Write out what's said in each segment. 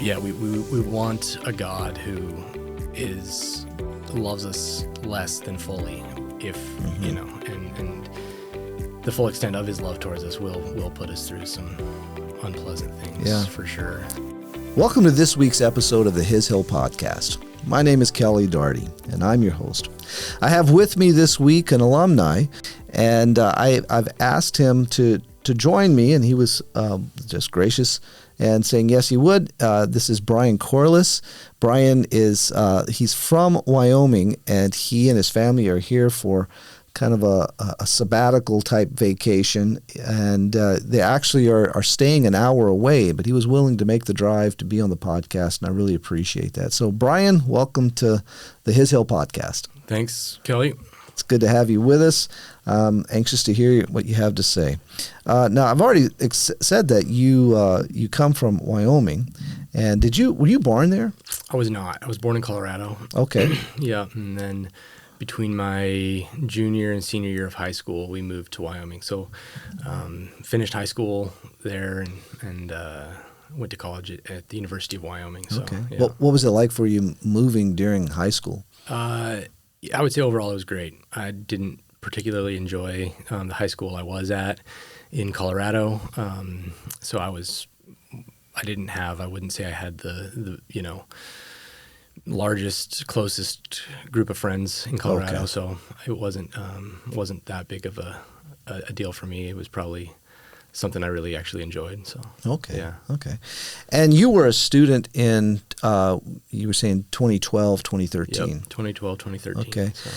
Yeah, we want a God who loves us less than fully, if and the full extent of his love towards us will put us through some unpleasant things, for sure. Welcome to this week's episode of the His Hill Podcast. My name is Kelly Daugherty, and I'm your host. I have with me this week an alumni, and I've asked him to join me, and he was just gracious and saying yes, he would. This is Brian Corliss. Brian is he's from Wyoming, and he and his family are here for kind of a sabbatical type vacation, and they actually are staying an hour away, but he was willing to make the drive to be on the podcast, and I really appreciate that. So Brian, welcome to the His Hill Podcast. Thanks, Kelly. It's good to have you with us. Anxious to hear what you have to say. Now, I've already said that you come from Wyoming, and were you born there? I was not. I was born in Colorado. Okay. Yeah, and then between my junior and senior year of high school, we moved to Wyoming. So finished high school there and went to college at the University of Wyoming. So, okay. Yeah. What was it like for you moving during high school? I would say overall it was great. I didn't particularly enjoy the high school I was at in Colorado. So I wouldn't say I had the largest, closest group of friends in Colorado. Okay. So it wasn't that big of a deal for me. It was probably something I really actually enjoyed. So okay, yeah, okay. And you were a student in you were saying 2012, 2013. Yep, 2012, 2013. Okay. So.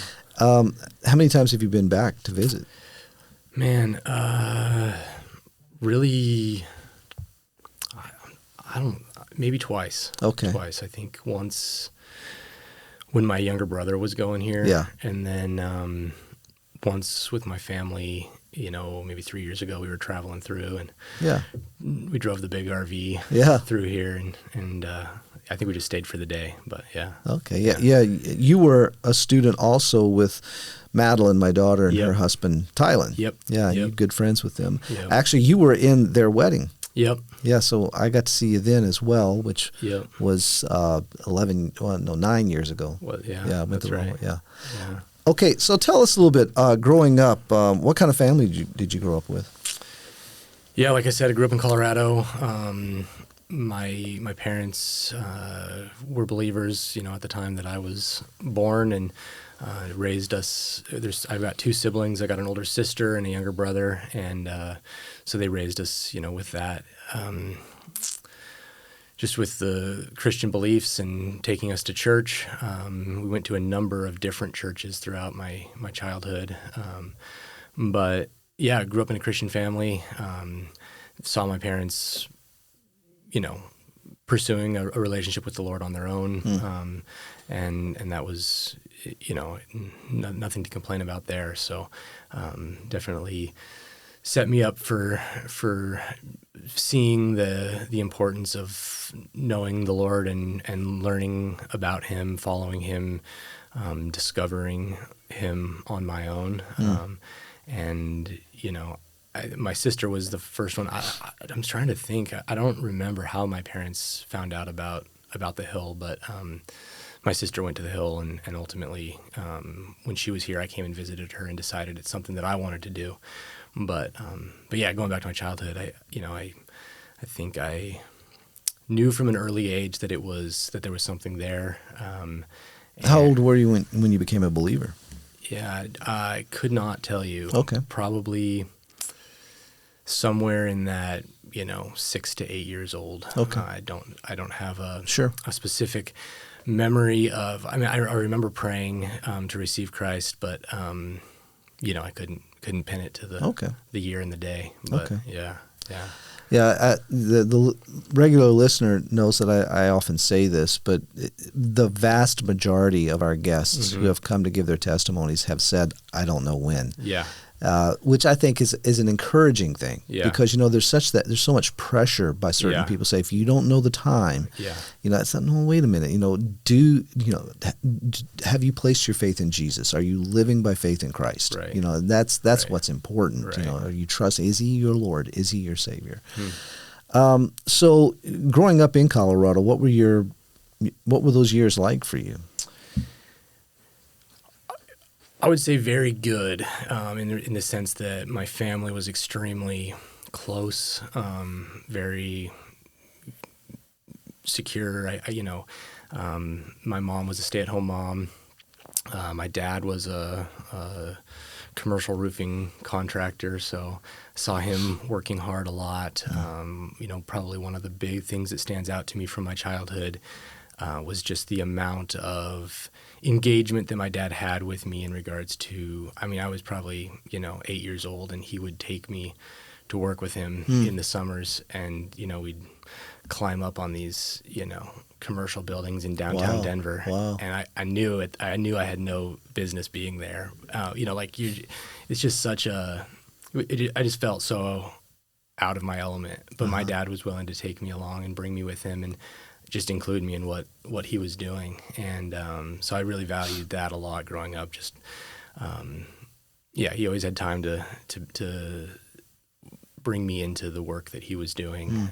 How many times have you been back to visit? Man, really, I don't. Maybe twice. Okay. Twice. I think once when my younger brother was going here. Yeah. And then once with my family, maybe 3 years ago, we were traveling through and we drove the big RV through here and I think we just stayed for the day, but yeah. Okay. Yeah. You were a student also with Madeline, my daughter, and her husband, Tylen. Yep. Yeah. You're good friends with them. Yep. Actually, you were in their wedding. Yep. Yeah, so I got to see you then as well, which was 9 years ago. Well, yeah, I went that's right. Yeah. Okay, so tell us a little bit, growing up, what kind of family did you grow up with? Yeah, like I said, I grew up in Colorado. My parents were believers, at the time that I was born, and raised us. I've got two siblings. I got an older sister and a younger brother, and so they raised us, with that, just with the Christian beliefs and taking us to church. We went to a number of different churches throughout my childhood, but yeah, I grew up in a Christian family. Saw my parents, pursuing a relationship with the Lord on their own, and that was, nothing to complain about there. So definitely set me up for seeing the importance of knowing the Lord and learning about Him, following Him, discovering Him on my own. And my sister was the first one. I'm trying to think. I don't remember how my parents found out about the Hill, but my sister went to the Hill, and ultimately, when she was here, I came and visited her and decided it's something that I wanted to do. But yeah, going back to my childhood, I think I knew from an early age that there was something there. How old were you when you became a believer? Yeah, I could not tell you. Okay. Probably somewhere in that 6 to 8 years old. Okay. I don't have a specific memory of. I mean, I remember praying to receive Christ, but I couldn't pin it to the year and the day. But yeah. Yeah, the regular listener knows that I often say this, but the vast majority of our guests who have come to give their testimonies have said, "I don't know when." Yeah. Which I think is an encouraging thing, because there's so much pressure by certain people say, if you don't know the time, it's not. No, wait a minute. Have you placed your faith in Jesus? Are you living by faith in Christ? Right. That's what's important. Right. Are you trusting? Is He your Lord? Is He your Savior? So growing up in Colorado, what were those years like for you? I would say very good, in the sense that my family was extremely close, very secure. My mom was a stay-at-home mom. My dad was a commercial roofing contractor, so I saw him working hard a lot. Probably one of the big things that stands out to me from my childhood was just the amount of engagement that my dad had with me in regards to, I was probably, 8 years old, and he would take me to work with him in the summers, and, we'd climb up on these, commercial buildings in downtown Denver. Wow. And I knew I had no business being there. It's just such I just felt so out of my element, but my dad was willing to take me along and bring me with him and just include me in what he was doing. And so I really valued that a lot growing up. Just, he always had time to bring me into the work that he was doing.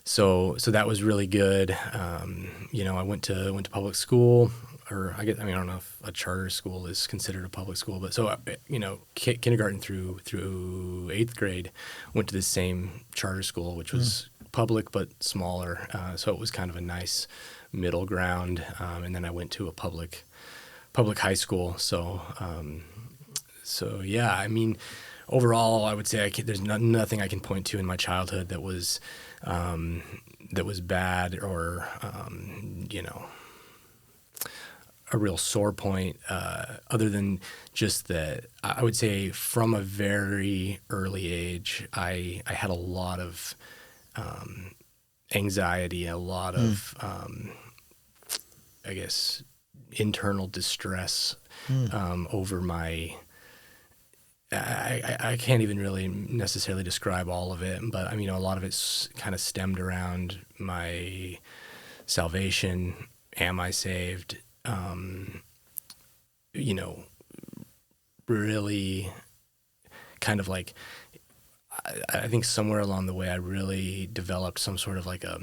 So that was really good. I went to public school, or I don't know if a charter school is considered a public school, but so, kindergarten through 8th grade, went to the same charter school, which was public but smaller. So it was kind of a nice middle ground. And then I went to a public high school. So overall, I would say there's nothing I can point to in my childhood that was bad or a real sore point, other than just that I would say from a very early age, I had a lot of anxiety, a lot of internal distress over my. I can't even really necessarily describe all of it, but a lot of it's kind of stemmed around my salvation. Am I saved? Really kind of like, I think somewhere along the way I really developed some sort of like a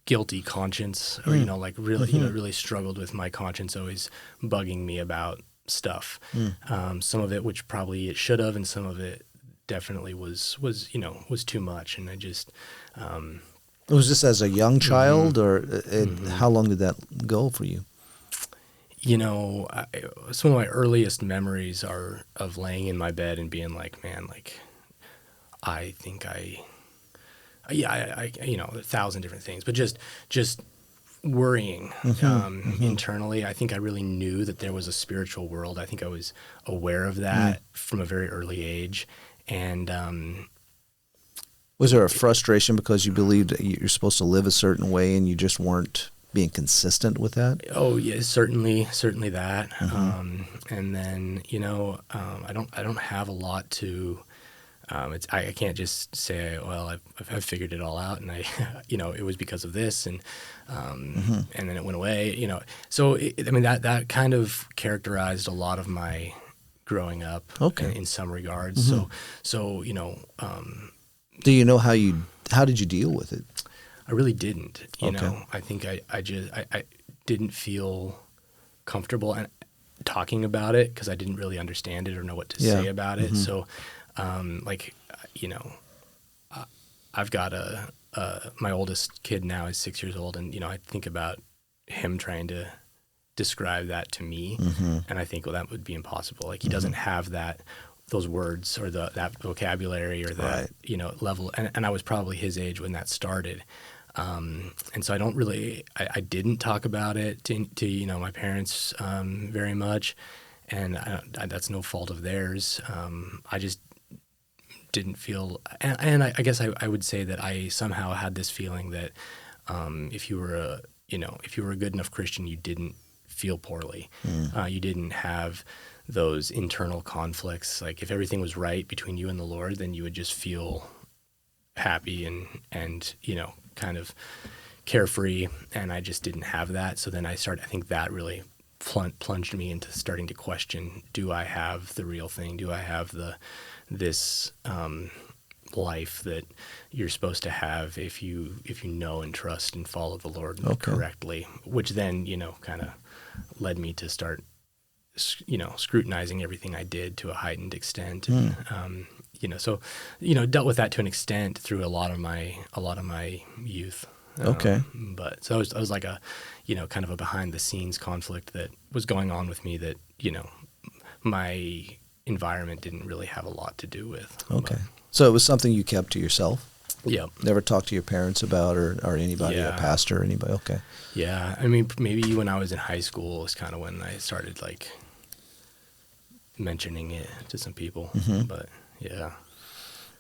guilty conscience, or, really struggled with my conscience always bugging me about stuff. Some of it, which probably it should have, and some of it definitely was too much. And I just, was this as a young child, or how long did that go for you? Some of my earliest memories are of laying in my bed and being like, man, like, I think I 1,000 different things, but just worrying internally. I think I really knew that there was a spiritual world. I think I was aware of that from a very early age. And was there a frustration because you believed that you're supposed to live a certain way and you just weren't being consistent with that? Oh yeah, certainly that. And then I don't have a lot to. I can't just say, well, I've figured it all out, and it was because of this, and and then it went away, So that kind of characterized a lot of my growing up. Okay. In some regards. So do you know how did you deal with it? I really didn't. I think I didn't feel comfortable talking about it because I didn't really understand it or know what to say about it. So. I've got my oldest kid now is 6 years old, and I think about him trying to describe that to me, and I think, well, that would be impossible. Like, he doesn't have those words or that vocabulary or that level, and I was probably his age when that started, and so I didn't talk about it to my parents very much, and that's no fault of theirs. I just didn't feel, and I guess I would say that I somehow had this feeling that if you were a good enough Christian, you didn't feel poorly. You didn't have those internal conflicts. Like, if everything was right between you and the Lord, then you would just feel happy and kind of carefree. And I just didn't have that. So then I think that really plunged me into starting to question, do I have the real thing? Do I have the this life that you're supposed to have if you know and trust and follow the Lord correctly, which then, kind of led me to start, scrutinizing everything I did to a heightened extent. And, so, dealt with that to an extent through a lot of my youth. But so I was like a, kind of a behind the scenes conflict that was going on with me that, my environment didn't really have a lot to do with. Okay. So it was something you kept to yourself? Yeah. Never talked to your parents about or anybody, a pastor or anybody? Okay. Yeah. I mean, maybe when I was in high school is kind of when I started like mentioning it to some people, but yeah.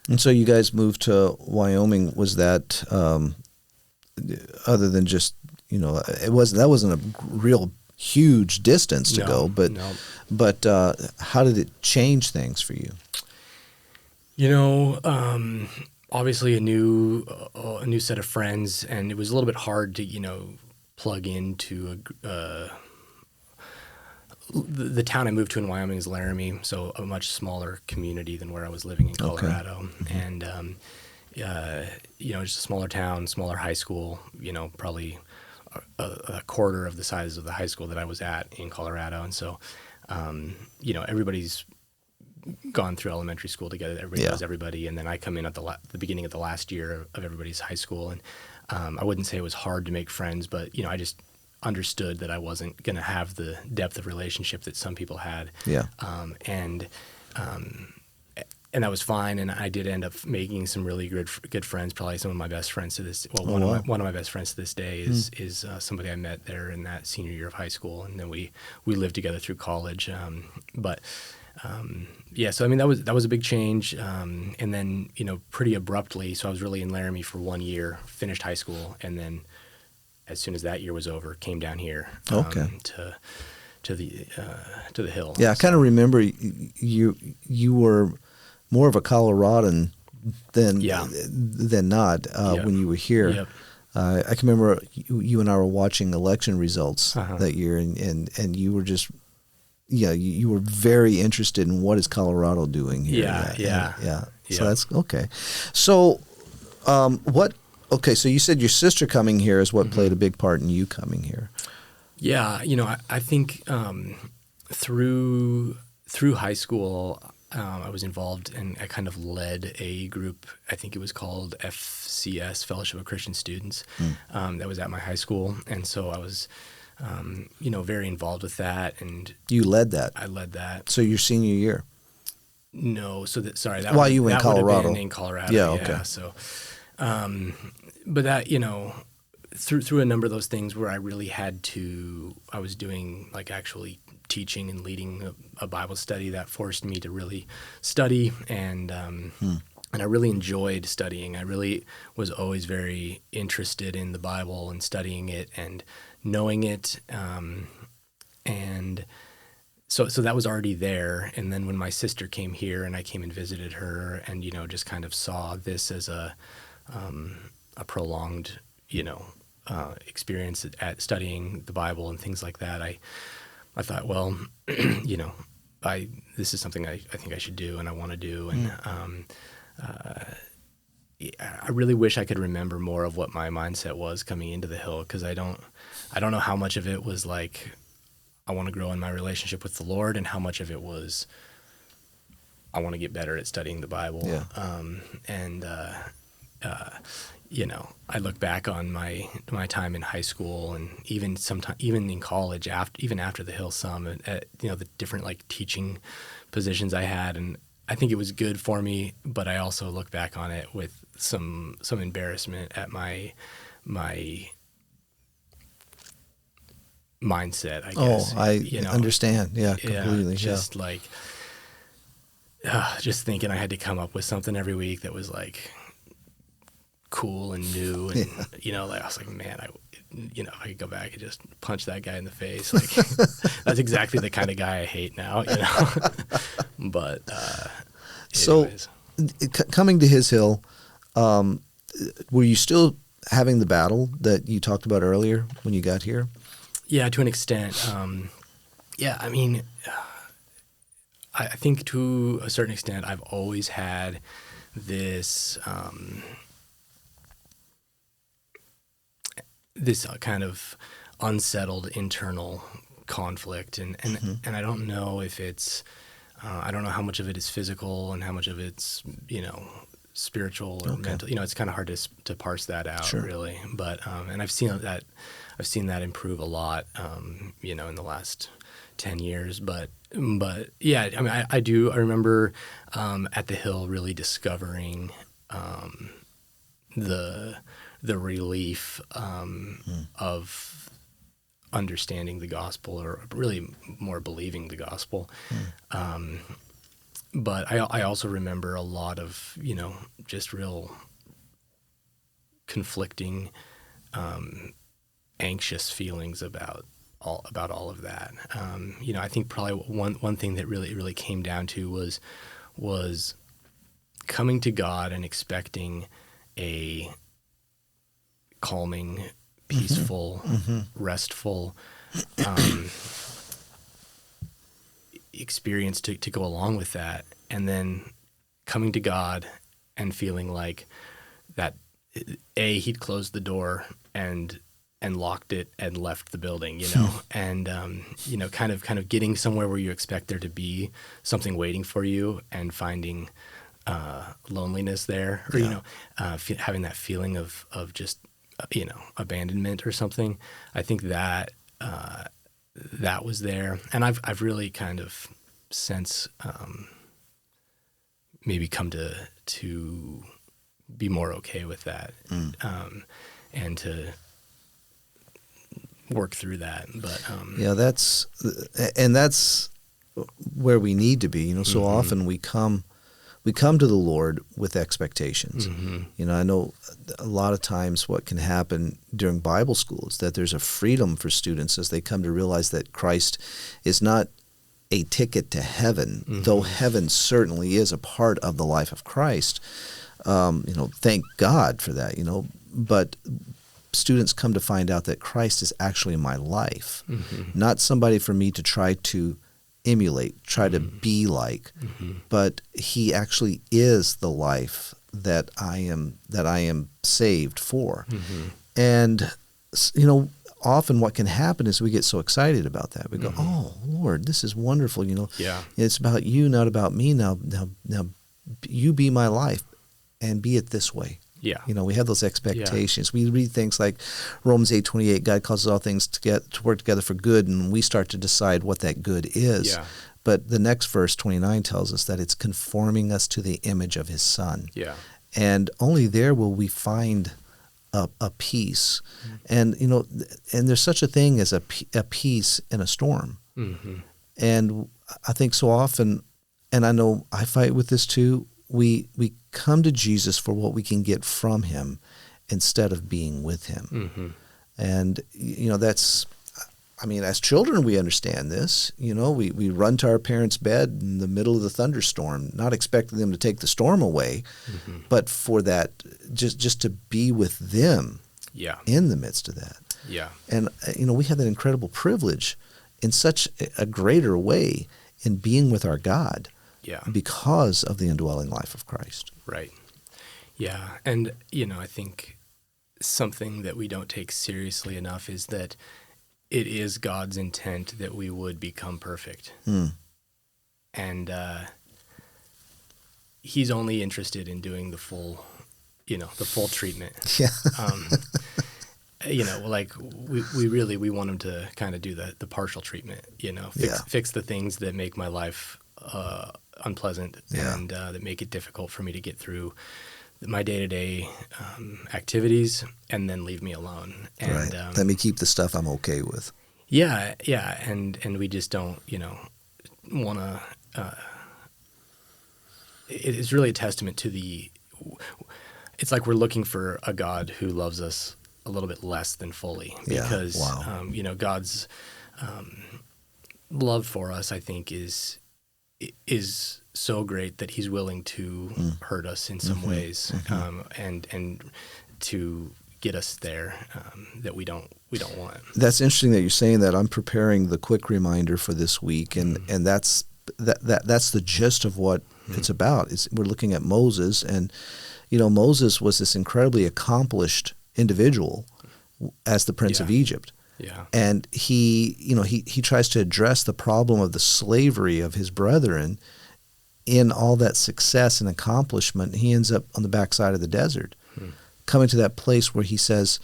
And so you guys moved to Wyoming. Was that, other than just, that wasn't a real huge distance to go, but how did it change things for you? Obviously a new set of friends, and it was a little bit hard to, plug into the town I moved to in Wyoming is Laramie, so a much smaller community than where I was living in Colorado. Okay. And, just a smaller town, smaller high school, probably a quarter of the size of the high school that I was at in Colorado. And so, everybody's gone through elementary school together. Everybody knows everybody. And then I come in at the beginning of the last year of everybody's high school. And I wouldn't say it was hard to make friends, but, I just understood that I wasn't going to have the depth of relationship that some people had. Yeah. And that was fine. And I did end up making some really good friends. Probably some of my best friends to this. Well, one of my best friends to this day is somebody I met there in that senior year of high school, and then we lived together through college. So I mean that was a big change. And then pretty abruptly. So I was really in Laramie for 1 year, finished high school, and then as soon as that year was over, came down here. To the hill. Yeah, I kind of remember you were more of a Coloradan than not when you were here. Yep. I can remember you and I were watching election results that year, and you were just you were very interested in what is Colorado doing here. Yeah. So that's okay. So Okay, so you said your sister coming here is what played a big part in you coming here. Yeah, I think through high school, I was involved and I kind of led a group. I think it was called FCS, Fellowship of Christian Students. That was at my high school, and so I was, very involved with that. And you led that. I led that. So your senior year. No, so that while you were in Colorado. Would have been in Colorado. Yeah. Okay. Yeah, so. But that, through a number of those things where I really I was doing like actually teaching and leading a Bible study that forced me to really study, and I really enjoyed studying. I really was always very interested in the Bible and studying it and knowing it. And so that was already there. And then when my sister came here and I came and visited her and, just kind of saw this as a prolonged, experience at studying the Bible and things like that, I thought, well, this is something I think I should do and I want to do. And I really wish I could remember more of what my mindset was coming into the Hill, because I don't know how much of it was like I want to grow in my relationship with the Lord and how much of it was I want to get better at studying the Bible. Yeah. I look back on my time in high school and even in college, after the Hill some, at the different like teaching positions I had, and I think it was good for me. But I also look back on it with some embarrassment at my mindset, I guess. I understand. Yeah, completely. Just like, just thinking I had to come up with something every week that was like cool and new, and I was like, man, if I could go back and just punch that guy in the face, like that's exactly the kind of guy I hate now, But anyways. So, coming to His Hill, were you still having the battle that you talked about earlier when you got here? Yeah, to an extent. I mean, I think to a certain extent, I've always had this this kind of unsettled internal conflict, and I don't know if it's I don't know how much of it is physical and how much of it's spiritual or mental. It's kind of hard to parse that out, really. But and I've seen that improve a lot, in the last 10 years. But yeah, I mean, I remember at the Hill really discovering the relief of understanding the gospel, or really more believing the gospel. But I also remember a lot of, just real conflicting, anxious feelings about all of that. I think probably one thing that really came down to was coming to God and expecting a calming, peaceful, restful experience to go along with that, and then coming to God and feeling like that he'd closed the door and locked it and left the building, and kind of getting somewhere where you expect there to be something waiting for you, and finding loneliness there, or having that feeling of just abandonment or something. I think that that was there, and I've really kind of since maybe come to be more okay with that, and to work through that. But that's where we need to be. So often we come to the Lord with expectations. I know a lot of times what can happen during Bible school is that there's a freedom for students as they come to realize that Christ is not a ticket to heaven, though heaven certainly is a part of the life of Christ. Thank God for that, but students come to find out that Christ is actually my life, not somebody for me to try to emulate, try to be like, but he actually is the life that I am saved for. And often what can happen is we get so excited about that. We go, "Oh, Lord, this is wonderful." It's about you, not about me. Now you be my life and be it this way. Yeah. We have those expectations. We read things like Romans 8:28, God causes all things to work together for good, and we start to decide what that good is. Yeah. But the next verse, 29, tells us that it's conforming us to the image of his Son. Yeah. And only there will we find a peace. And, and there's such a thing as a peace in a storm. And I think so often, and I know I fight with this too, we come to Jesus for what we can get from him instead of being with him. And, that's, as children, we understand this. We run to our parents' bed in the middle of the thunderstorm, not expecting them to take the storm away, but for that, just to be with them in the midst of that. Yeah. And, we have that incredible privilege in such a greater way in being with our God. Yeah. Because of the indwelling life of Christ. Right. Yeah. And, I think something that we don't take seriously enough is that it is God's intent that we would become perfect. And he's only interested in doing the full treatment. Yeah. We want him to kind of do the partial treatment, fix the things that make my life unpleasant and that make it difficult for me to get through my day-to-day activities, and then leave me alone. And, right. Let me keep the stuff I'm okay with. Yeah, and we just don't, want to. It's really a testament to it's like we're looking for a God who loves us a little bit less than fully, because God's love for us, I think, is so great that he's willing to hurt us in some ways, and to get us there that we don't want. That's interesting that you're saying that. I'm preparing the quick reminder for this week, and that's that's the gist of what it's about. We're looking at Moses, and Moses was this incredibly accomplished individual as the prince of Egypt. Yeah. And he tries to address the problem of the slavery of his brethren in all that success and accomplishment. He ends up on the backside of the desert, coming to that place where he says,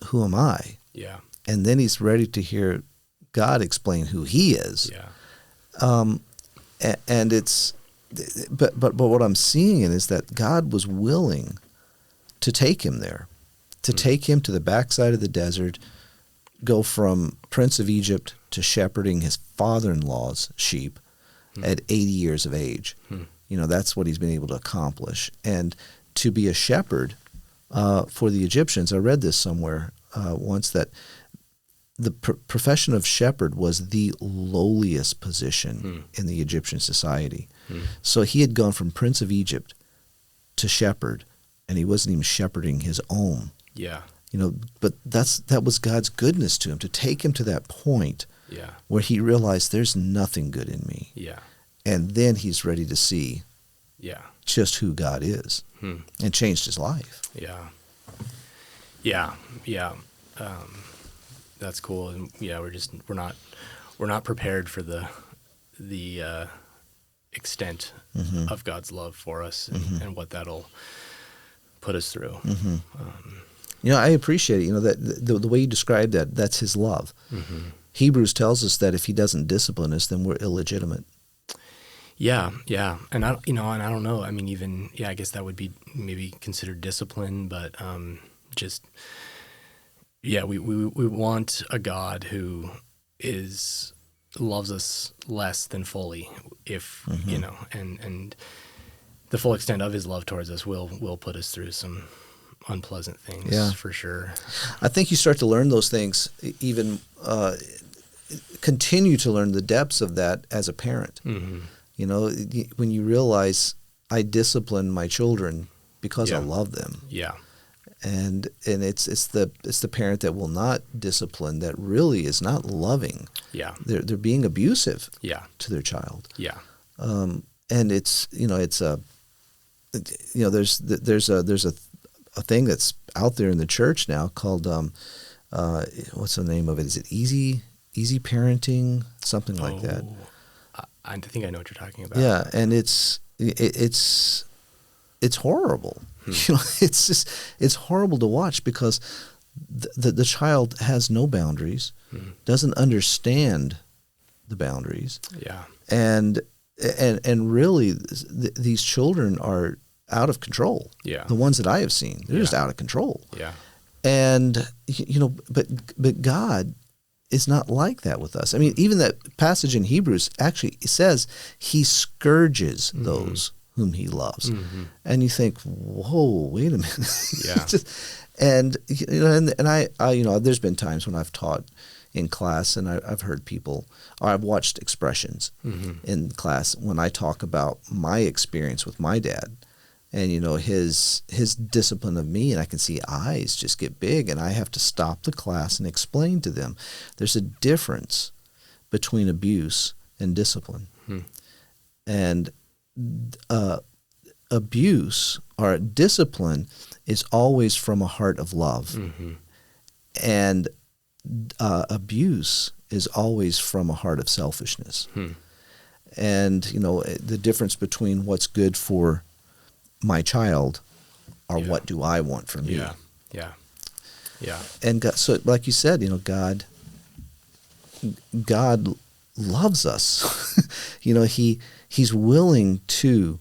"Who am I?" Yeah. And then he's ready to hear God explain who he is. Yeah. And it's, but what I'm seeing is that God was willing to take him there, to take him to the backside of the desert, go from Prince of Egypt to shepherding his father-in-law's sheep at 80 years of age. That's what he's been able to accomplish. And to be a shepherd for the Egyptians, I read this somewhere once, that the profession of shepherd was the lowliest position in the Egyptian society. So he had gone from Prince of Egypt to shepherd, and he wasn't even shepherding his own. Yeah. But that was God's goodness to him, to take him to that point where he realized there's nothing good in me. Yeah. And then he's ready to see just who God is, and changed his life. Yeah. Yeah. Yeah. That's cool. And we're not prepared for the extent of God's love for us, and what that'll put us through. I appreciate it. That the way you described that's his love. Hebrews tells us that if he doesn't discipline us, then we're illegitimate. Yeah, yeah, and I don't know. I mean, even I guess that would be maybe considered discipline, but we want a God who loves us less than fully, if and the full extent of his love towards us will put us through some unpleasant things, for sure. I think you start to learn those things, even continue to learn the depths of that as a parent. When you realize I discipline my children because I love them. Yeah. And it's the parent that will not discipline, that really is not loving. Yeah. They're being abusive. Yeah. To their child. Yeah. And it's there's a thing that's out there in the church now called what's the name of it? Is it easy parenting, something like that? I think I know what you're talking about. Yeah, and it's horrible. It's horrible to watch, because the child has no boundaries, doesn't understand the boundaries. Yeah. And really, these children are out of control. Yeah. The ones that I have seen, they're just out of control. Yeah. And but God is not like that with us. I mean, even that passage in Hebrews actually says he scourges those whom he loves. And you think, whoa, wait a minute. Yeah. and I there's been times when I've taught in class, and I've heard people, or I've watched expressions in class when I talk about my experience with my dad, and his discipline of me, and I can see eyes just get big, and I have to stop the class and explain to them there's a difference between abuse and discipline. And abuse or discipline is always from a heart of love, and abuse is always from a heart of selfishness. And the difference between what's good for my child or what do I want from you. Yeah. And God, so like you said, God loves us. He's willing to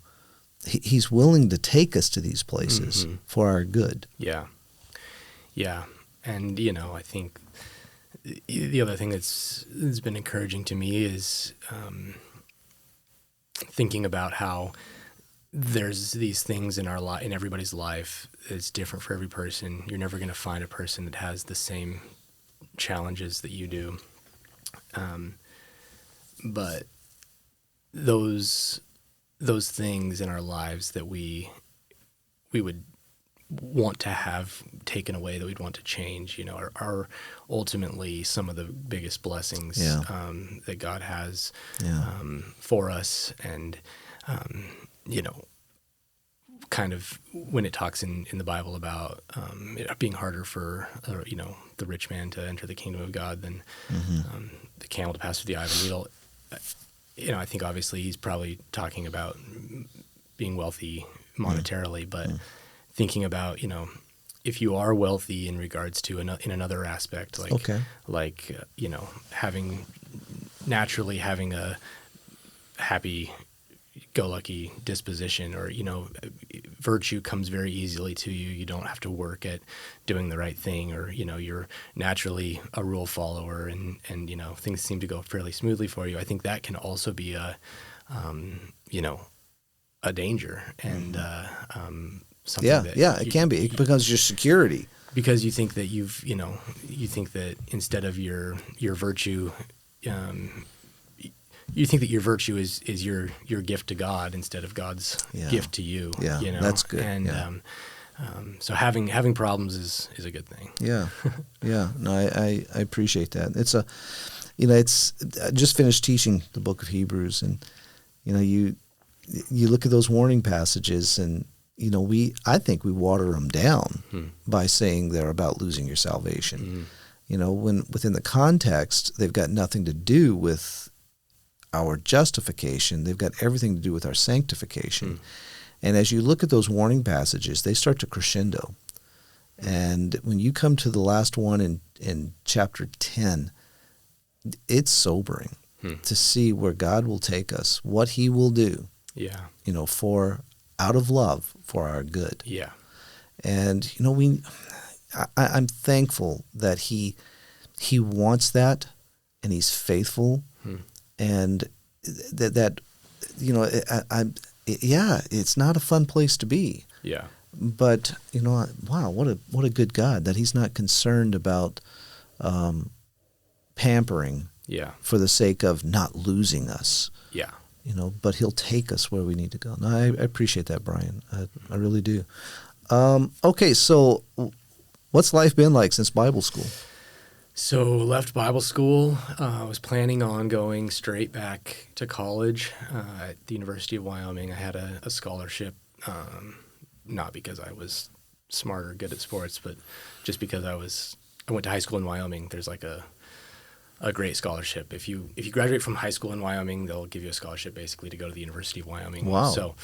take us to these places for our good. Yeah. And I think the other thing that's been encouraging to me is thinking about how there's these things in in everybody's life that's different for every person. You're never going to find a person that has the same challenges that you do. But those things in our lives that we would want to have taken away, that we'd want to change, are ultimately some of the biggest blessings that God has for us. And, kind of when it talks in the Bible about it being harder for, the rich man to enter the kingdom of God than the camel to pass through the eye of a needle, I think obviously he's probably talking about being wealthy monetarily, but thinking about, if you are wealthy in regards to in another aspect, like having a happy-go-lucky disposition, or virtue comes very easily to you. You don't have to work at doing the right thing, or you're naturally a rule follower, and things seem to go fairly smoothly for you. I think that can also be a danger, and something it can be. It becomes your security, because you think that you think that instead of your virtue, you think that your virtue is your gift to God instead of God's gift to you. Yeah, that's good. And so having problems is a good thing. Yeah. No, I appreciate that. It's I just finished teaching the book of Hebrews, and you look at those warning passages, and I think we water them down by saying they're about losing your salvation. When within the context, they've got nothing to do with our justification. They've got everything to do with our sanctification. And as you look at those warning passages, they start to crescendo. And when you come to the last one in chapter 10, it's sobering to see where God will take us, what he will do, for out of love for our good. Yeah. And, I'm thankful that he wants that, and he's faithful. And it's not a fun place to be. Yeah. But wow, what a good God that he's not concerned about pampering. Yeah. For the sake of not losing us. Yeah. But he'll take us where we need to go. No, I appreciate that, Brian. I really do. Okay, so what's life been like since Bible school? So left Bible school. I was planning on going straight back to college at the University of Wyoming. I had a scholarship, not because I was smart or good at sports, but just because I went to high school in Wyoming. There's like a great scholarship. If you graduate from high school in Wyoming, they'll give you a scholarship basically to go to the University of Wyoming. Wow. So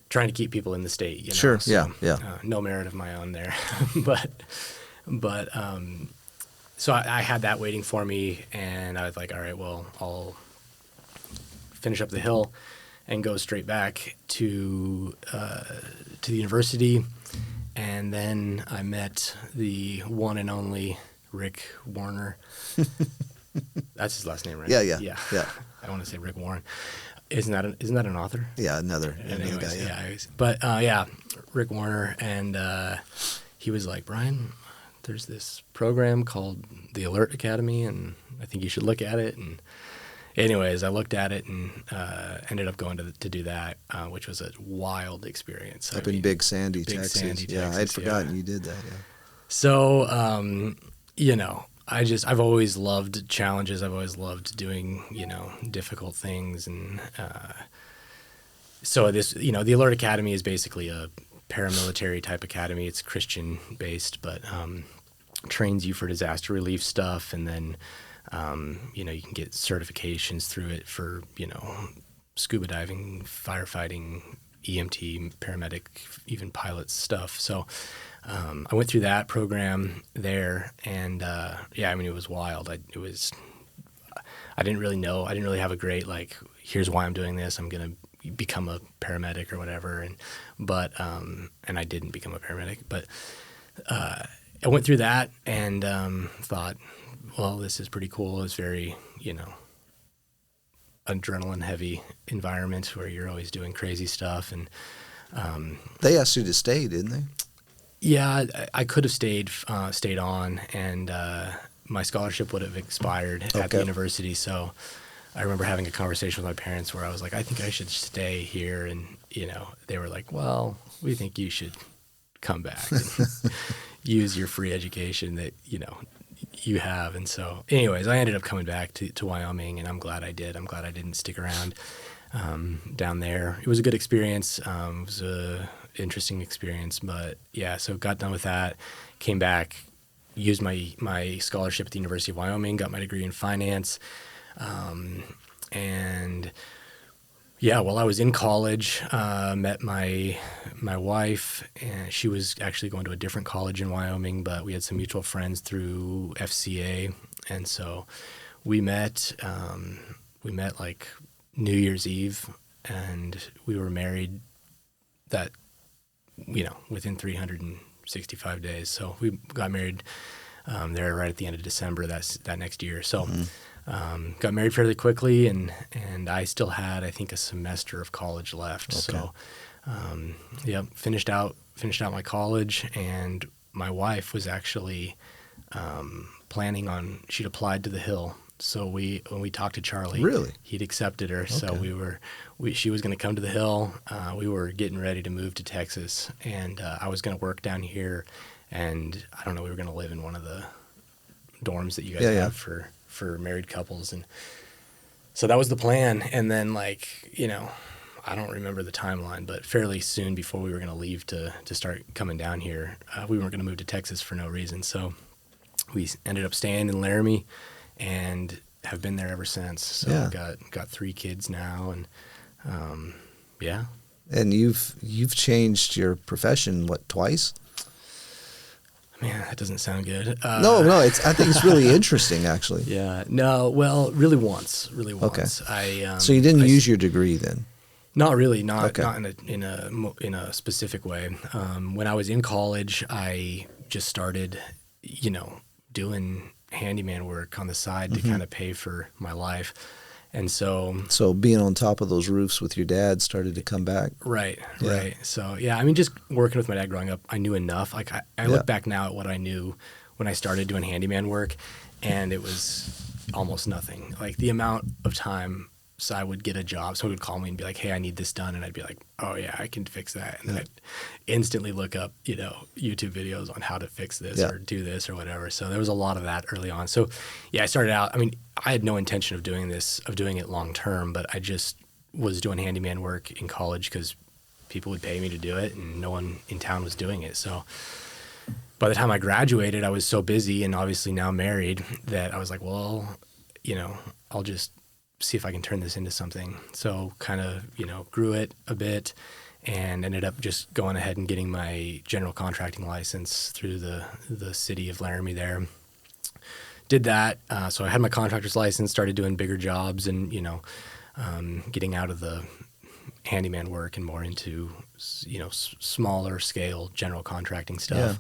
trying to keep people in the state. Sure. So, yeah. No merit of my own there, but so I had that waiting for me, and I was like, all right, well, I'll finish up the hill and go straight back to the university. And then I met the one and only Rick Warner. That's his last name, right? Yeah. I want to say Rick Warren. Isn't that an author? Yeah, another Anyways, guy. But Rick Warner, and he was like, Brian, there's this program called the Alert Academy, and I think you should look at it. And anyways, I looked at it and ended up going to do that, which was a wild experience. In Big Sandy, Texas. Yeah, I had forgotten you did that. Yeah. So, I've always loved challenges. I've always loved doing, difficult things. And so this, the Alert Academy is basically a paramilitary type academy. It's Christian based, but trains you for disaster relief stuff. And then, you can get certifications through it for, scuba diving, firefighting, EMT, paramedic, even pilot stuff. So I went through that program there, and it was wild. I didn't really know. I didn't really have a great here's why I'm doing this. I'm gonna become a paramedic or whatever, and I didn't become a paramedic. But I went through that and thought, well, this is pretty cool. It's very adrenaline heavy environment where you're always doing crazy stuff, and they asked you to stay, didn't they? Yeah, I could have stayed on, and my scholarship would have expired at the university. So I remember having a conversation with my parents where I was like, I think I should stay here. And, they were like, well, we think you should come back and use your free education that, you have. And so anyways, I ended up coming back to Wyoming, and I'm glad I did. I'm glad I didn't stick around down there. It was a good experience. It was a interesting experience, but yeah, so got done with that, came back, used my scholarship at the University of Wyoming, got my degree in finance. And yeah, while I was in college, met my wife, and she was actually going to a different college in Wyoming, but we had some mutual friends through FCA. And so we met like New Year's Eve, and we were married that, within 365 days. So we got married there right at the end of December that next year. So got married fairly quickly, and I still had, I think, a semester of college left. Okay. So finished out my college, and my wife was actually planning on, she'd applied to the Hill. So when we talked to Charlie, really, he'd accepted her. Okay. So she was going to come to the Hill. We were getting ready to move to Texas, and I was going to work down here. And I don't know, we were going to live in one of the dorms that you guys have for married couples. And so that was the plan. And then I don't remember the timeline, but fairly soon before we were going to leave to start coming down here, we weren't going to move to Texas for no reason. So we ended up staying in Laramie and have been there ever since. So got 3 kids now, and yeah. And you've changed your profession, what, twice? Man, that doesn't sound good. No, I think it's really interesting, actually. Yeah. No, well, really once. Okay. So you didn't use your degree then? Not really. Not in a specific way. When I was in college, I just started, doing handyman work on the side to kind of pay for my life. And so being on top of those roofs with your dad started to come back. Right. So just working with my dad growing up, I knew enough. Like I look back now at what I knew when I started doing handyman work, and it was almost nothing. Like the amount of time, so I would get a job, someone would call me and be like, "Hey, I need this done," and I'd be like, "Oh yeah, I can fix that," and then I'd instantly look up, YouTube videos on how to fix this or do this or whatever. So there was a lot of that early on. So I started out. I mean, I had no intention of doing it long term, but I just was doing handyman work in college because people would pay me to do it, and no one in town was doing it. So by the time I graduated, I was so busy, and obviously now married, that I was like, well, I'll just see if I can turn this into something. So kind of, grew it a bit, and ended up just going ahead and getting my general contracting license through the city of Laramie there. Did that. So I had my contractor's license, started doing bigger jobs, and, getting out of the handyman work and more into, smaller scale general contracting stuff.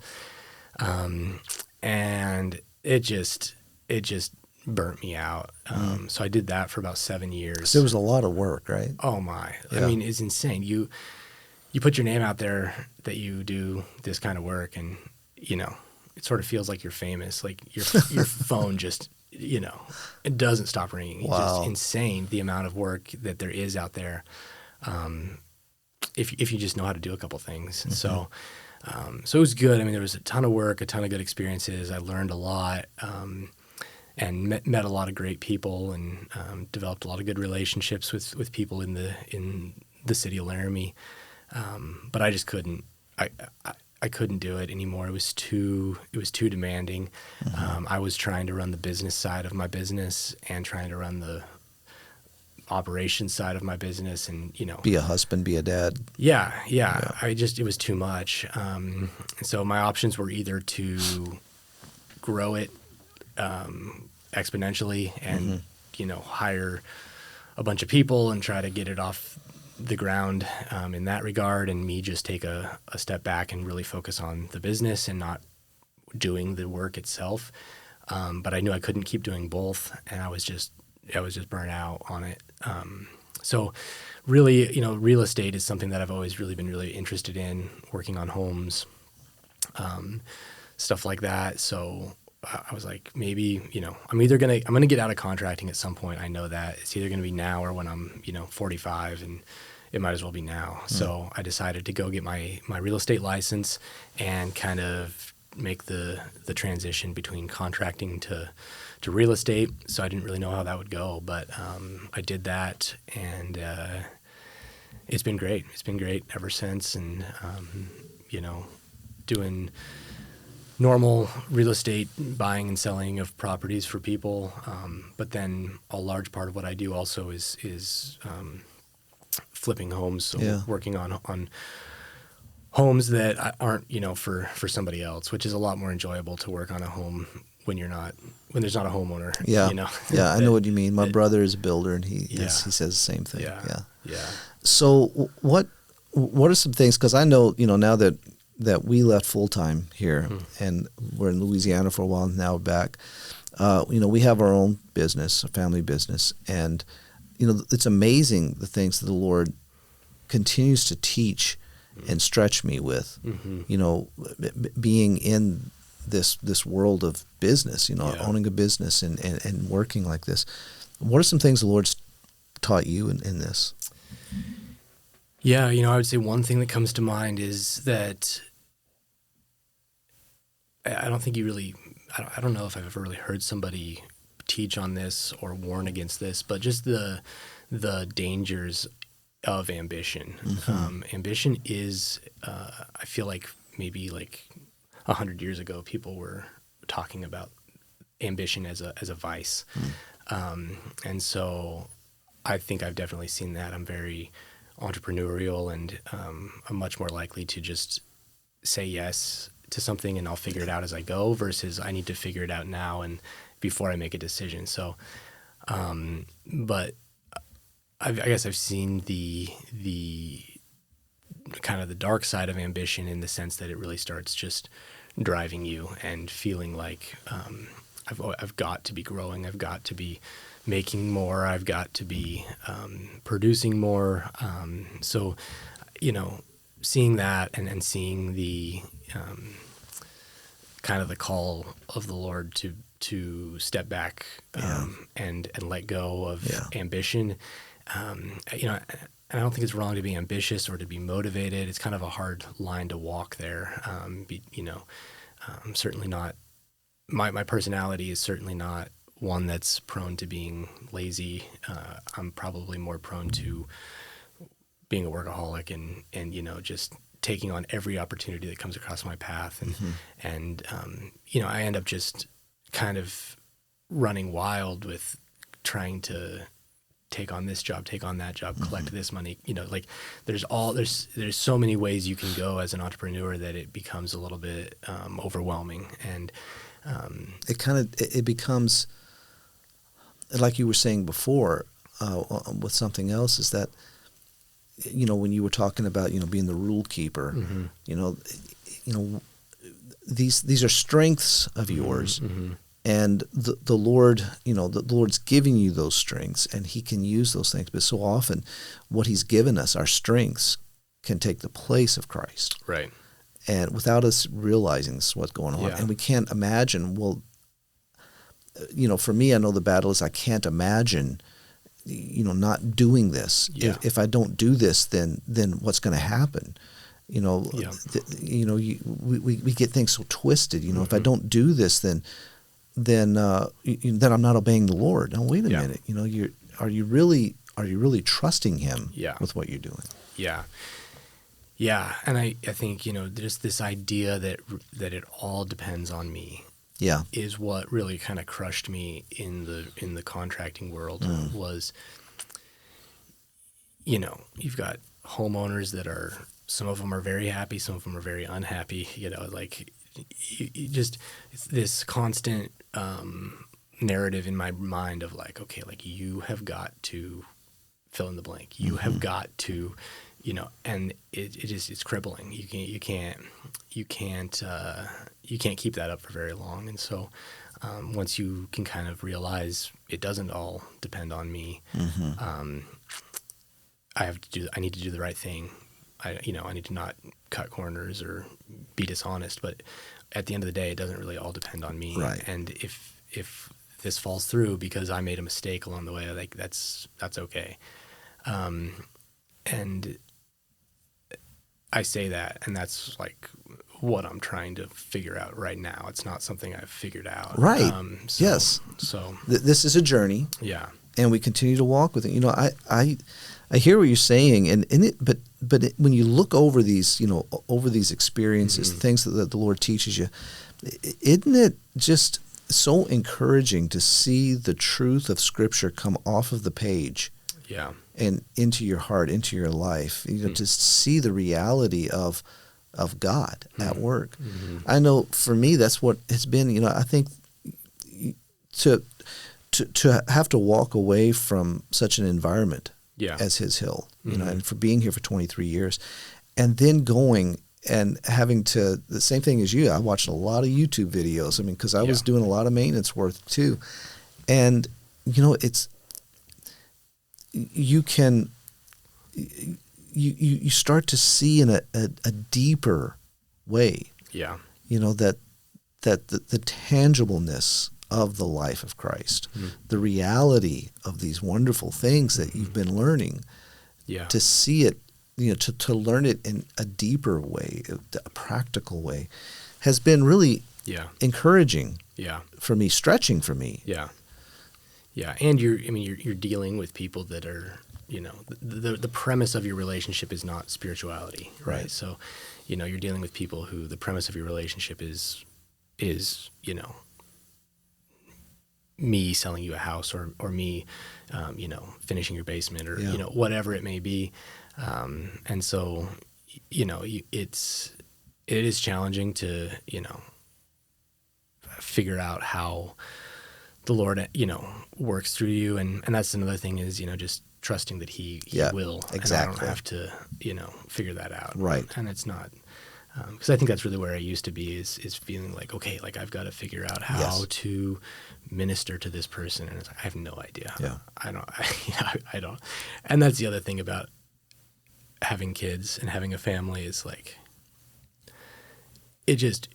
And it just burnt me out. So I did that for about 7 years. There was a lot of work, right? Oh my. Yeah. I mean, it's insane. You put your name out there that you do this kind of work, and, it sort of feels like you're famous. Like your phone just, it doesn't stop ringing. Wow. It's just insane the amount of work that there is out there. If you just know how to do a couple things. Mm-hmm. So it was good. I mean, there was a ton of work, a ton of good experiences. I learned a lot, and met a lot of great people, and developed a lot of good relationships with people in the city of Laramie. But I just couldn't. I couldn't do it anymore. It was too demanding. Mm-hmm. I was trying to run the business side of my business and trying to run the operations side of my business, and be a husband, be a dad. Yeah. It was too much. And so my options were either to grow it exponentially and hire a bunch of people and try to get it off the ground in that regard, and me just take a step back and really focus on the business and not doing the work itself. But I knew I couldn't keep doing both, and I was just burnt out on it. So really, real estate is something that I've always really been really interested in, working on homes, stuff like that. So I was like, maybe, I'm gonna get out of contracting at some point. I know that it's either gonna be now or when I'm, 45 and it might as well be now. So I decided to go get my real estate license and kind of make the transition between contracting to real estate. So I didn't really know how that would go, but I did that, and it's been great. It's been great ever since. And, doing normal real estate buying and selling of properties for people. But then a large part of what I do also is flipping homes. So working on homes that aren't, for somebody else, which is a lot more enjoyable to work on a home when there's not a homeowner. Yeah. Yeah. I know what you mean. My brother is a builder, and he says the same thing. Yeah. So what are some things, because I know, now that we left full-time here and we're in Louisiana for a while, now back, we have our own business, a family business, and, it's amazing the things that the Lord continues to teach and stretch me with, being in this world of business, owning a business and working like this. What are some things the Lord's taught you in this? Yeah, I would say one thing that comes to mind is that I don't think I don't know if I've ever really heard somebody teach on this or warn against this, but just the dangers of ambition. Ambition is, I feel like maybe like 100 years ago, people were talking about ambition as a vice. And so I think I've definitely seen that. I'm very entrepreneurial, and I'm much more likely to just say yes to something and I'll figure it out as I go, versus I need to figure it out now and before I make a decision. So, but I guess I've seen the kind of the dark side of ambition, in the sense that it really starts just driving you and feeling like I've got to be growing, I've got to be making more, I've got to be producing more. So, seeing that and seeing the kind of the call of the Lord to step back and let go of ambition. And I don't think it's wrong to be ambitious or to be motivated. It's kind of a hard line to walk there. I'm certainly not, my personality is certainly not one that's prone to being lazy. I'm probably more prone to being a workaholic and just taking on every opportunity that comes across my path. And I end up just kind of running wild with trying to take on this job, take on that job, collect this money. There's so many ways you can go as an entrepreneur that it becomes a little bit overwhelming. And it becomes, like you were saying before, with something else, is that, when you were talking about, being the rule keeper, these are strengths of yours. And the Lord, the Lord's giving you those strengths, and He can use those things. But so often, what He's given us, our strengths, can take the place of Christ. Right. And without us realizing this is what's going on. And we can't imagine, for me, I know the battle is I can't imagine, not doing this. Yeah. If I don't do this, then what's going to happen? We get things so twisted. If I don't do this, then I'm not obeying the Lord. Now wait a minute. Are you really trusting Him with what you're doing? Yeah. Yeah, and I think there's this idea that it all depends on me. Yeah, is what really kind of crushed me in the contracting world. Was you've got homeowners that are, some of them are very happy, some of them are very unhappy. You just, it's this constant narrative in my mind of like, okay, like you have got to fill in the blank. You have got to, and it's crippling. You can't keep that up for very long. And so once you can kind of realize it doesn't all depend on me, I need to do the right thing. I need to not cut corners or be dishonest, but at the end of the day, it doesn't really all depend on me. Right. And if this falls through because I made a mistake along the way, like that's okay. and I say that, and that's like what I'm trying to figure out right now. It's not something I've figured out. Right. So, Yes. So This is a journey. yeah. And we continue to walk with it. You know, I hear what you're saying, and when you look over these, over these experiences, things that the Lord teaches you, isn't it just so encouraging to see the truth of Scripture come off of the page, and into your heart, into your life? To see the reality of God at work. I know for me, that's what it's been. I think to have to walk away from such an environment as His Hill, and for being here for 23 years, and then going and having to, the same thing as you, I watched a lot of YouTube videos. I mean, because I was doing a lot of maintenance work too. And, it's, you can, you start to see in a deeper way, that the tangibleness of the life of Christ, the reality of these wonderful things that you've been learning, to see it, to learn it in a deeper way, a practical way, has been really encouraging for me, stretching for me. And you're dealing with people that are, the premise of your relationship is not spirituality, right? So, you're dealing with people who the premise of your relationship is me selling you a house, or me, finishing your basement, or whatever it may be, and so it is challenging to figure out how the Lord works through you, and that's another thing is just trusting that He will, exactly. And I don't have to figure that out, right? And it's not. Because I think that's really where I used to be, is feeling like, okay, like I've got to figure out how to minister to this person, and it's like, I have no idea. I don't. And that's the other thing about having kids and having a family, is like, it just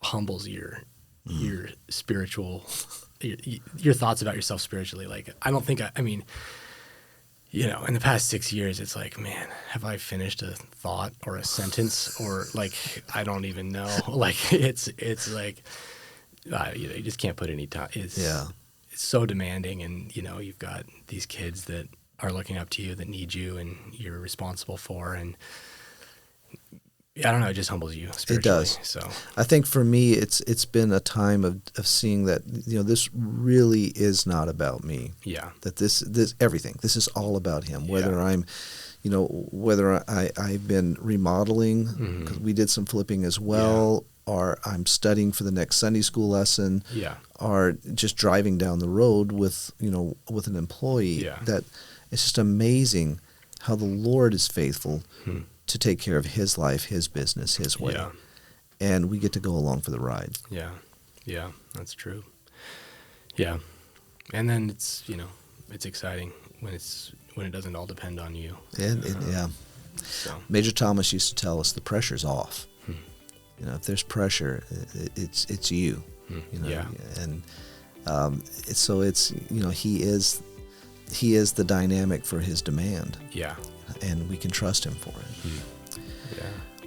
humbles your spiritual, your thoughts about yourself spiritually. Like, I don't think in the past 6 years, it's like, man, have I finished a thought or a sentence, or like, I don't even know. Like, it's like, you just can't put any time. It's so demanding, and you've got these kids that are looking up to you, that need you, and you're responsible for, and I don't know, it just humbles you spiritually. It does. So I think for me, it's been a time of seeing that this really is not about me. That this everything. This is all about Him. Whether I'm, whether I've been remodeling, because we did some flipping as well, or I'm studying for the next Sunday school lesson, or just driving down the road with an employee. That it's just amazing how the Lord is faithful to take care of His life, His business, His way. And we get to go along for the ride. Yeah, that's true. Yeah. And then it's, it's exciting when it doesn't all depend on you. So. Major Thomas used to tell us the pressure's off. If there's pressure, it's you. And so it's, he is the dynamic for His demand. And we can trust Him for it.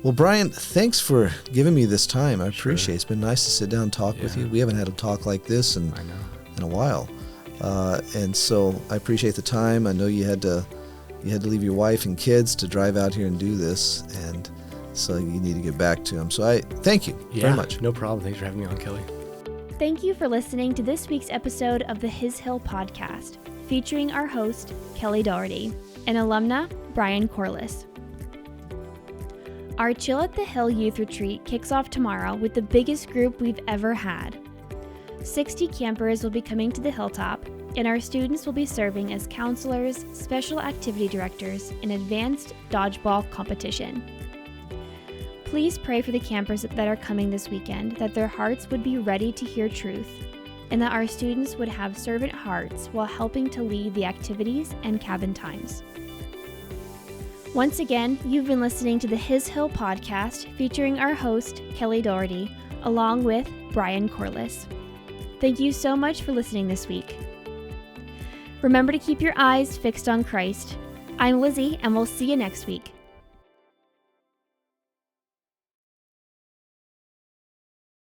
Well, Brian, thanks for giving me this time. I appreciate it. It's been nice to sit down and talk with you. We haven't had a talk like this in a while. And so I appreciate the time. I know you had to leave your wife and kids to drive out here and do this, and so you need to get back to them. So I thank you very much. No problem. Thanks for having me on, Kelly. Thank you for listening to this week's episode of the His Hill podcast, featuring our host, Kelly Doherty, and alumna, Brian Corliss. Our Chill at the Hill Youth Retreat kicks off tomorrow with the biggest group we've ever had. 60 campers will be coming to the hilltop, and our students will be serving as counselors, special activity directors, and advanced dodgeball competition. Please pray for the campers that are coming this weekend, that their hearts would be ready to hear truth, and that our students would have servant hearts while helping to lead the activities and cabin times. Once again, you've been listening to the His Hill podcast, featuring our host, Kelly Doherty, along with Brian Corliss. Thank you so much for listening this week. Remember to keep your eyes fixed on Christ. I'm Lizzie, and we'll see you next week.